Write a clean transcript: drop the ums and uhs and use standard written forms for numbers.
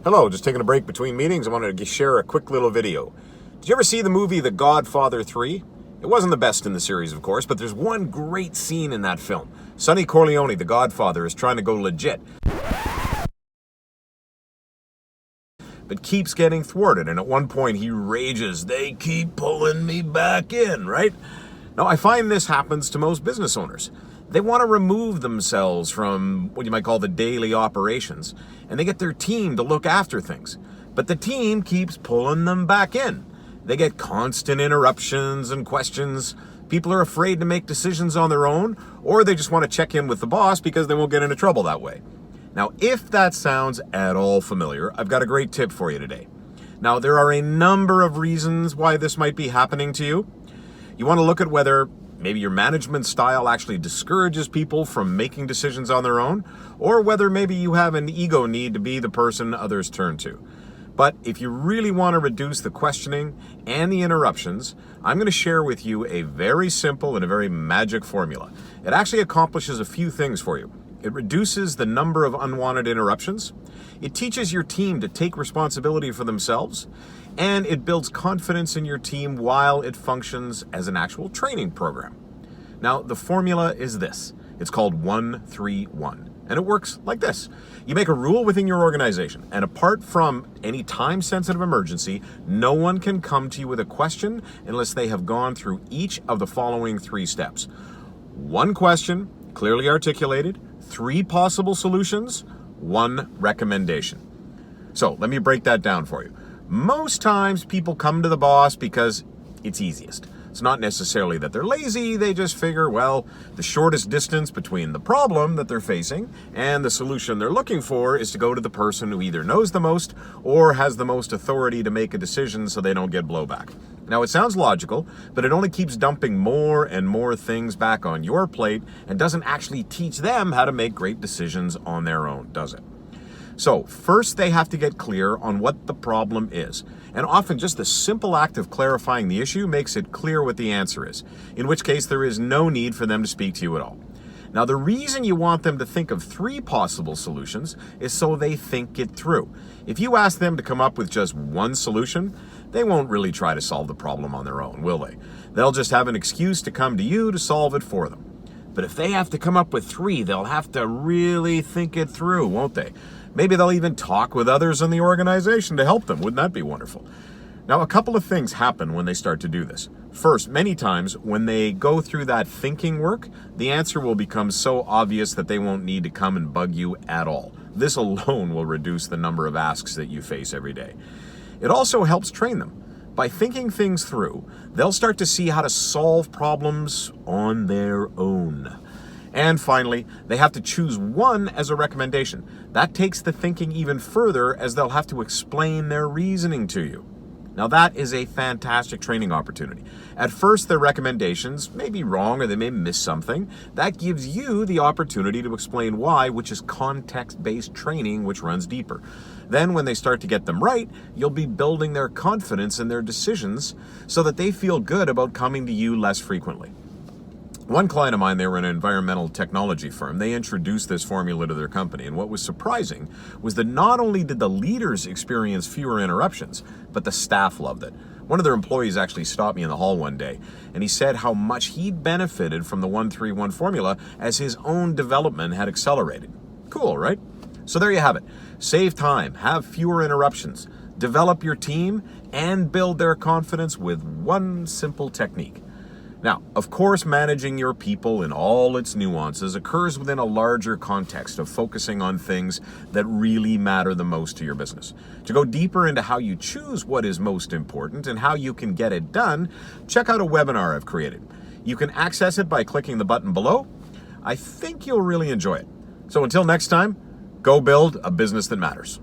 Hello, just taking a break between meetings. I wanted to share a quick little video. Did you ever see the movie The Godfather 3? It wasn't the best in the series, of course, but there's one great scene in that film. Sonny Corleone, the Godfather, is trying to go legit, but keeps getting thwarted, and at one point he rages, "They keep pulling me back in," right? Now, I find this happens to most business owners. They want to remove themselves from what you might call the daily operations, and they get their team to look after things. But the team keeps pulling them back in. They get constant interruptions and questions. People are afraid to make decisions on their own, or they just want to check in with the boss because they won't get into trouble that way. Now, if that sounds at all familiar, I've got a great tip for you today. Now, there are a number of reasons why this might be happening to you. You want to look at whether maybe your management style actually discourages people from making decisions on their own, or whether maybe you have an ego need to be the person others turn to. But if you really want to reduce the questioning and the interruptions, I'm going to share with you a very simple and a very magic formula. It actually accomplishes a few things for you. It reduces the number of unwanted interruptions. It teaches your team to take responsibility for themselves. And it builds confidence in your team while it functions as an actual training program. Now, the formula is this. It's called 1-3-1. And it works like this. You make a rule within your organization, and apart from any time-sensitive emergency, no one can come to you with a question unless they have gone through each of the following 3 steps. 1 question, clearly articulated, 3 possible solutions, 1 recommendation. So let me break that down for you. Most times people come to the boss because it's easiest. It's not necessarily that they're lazy, they just figure, well, the shortest distance between the problem that they're facing and the solution they're looking for is to go to the person who either knows the most or has the most authority to make a decision so they don't get blowback. Now, it sounds logical, but it only keeps dumping more and more things back on your plate and doesn't actually teach them how to make great decisions on their own, does it? So first they have to get clear on what the problem is. And often just the simple act of clarifying the issue makes it clear what the answer is, in which case there is no need for them to speak to you at all. Now, the reason you want them to think of 3 possible solutions is so they think it through. If you ask them to come up with just 1 solution, they won't really try to solve the problem on their own, will they? They'll just have an excuse to come to you to solve it for them. But if they have to come up with 3, they'll have to really think it through, won't they? Maybe they'll even talk with others in the organization to help them. Wouldn't that be wonderful? Now, a couple of things happen when they start to do this. First, many times when they go through that thinking work, the answer will become so obvious that they won't need to come and bug you at all. This alone will reduce the number of asks that you face every day. It also helps train them. By thinking things through, they'll start to see how to solve problems on their own. And finally, they have to choose 1 as a recommendation. That takes the thinking even further, as they'll have to explain their reasoning to you. Now, that is a fantastic training opportunity. At first, their recommendations may be wrong or they may miss something. That gives you the opportunity to explain why, which is context-based training, which runs deeper. Then when they start to get them right, you'll be building their confidence in their decisions so that they feel good about coming to you less frequently. One client of mine, they were an environmental technology firm. They introduced this formula to their company, and what was surprising was that not only did the leaders experience fewer interruptions, but the staff loved it. One of their employees actually stopped me in the hall one day, and he said how much he'd benefited from the 1-3-1 formula as his own development had accelerated. Cool, right? So there you have it. Save time, have fewer interruptions, develop your team, and build their confidence with 1 simple technique. Now, of course, managing your people in all its nuances occurs within a larger context of focusing on things that really matter the most to your business. To go deeper into how you choose what is most important and how you can get it done, check out a webinar I've created. You can access it by clicking the button below. I think you'll really enjoy it. So until next time, go build a business that matters.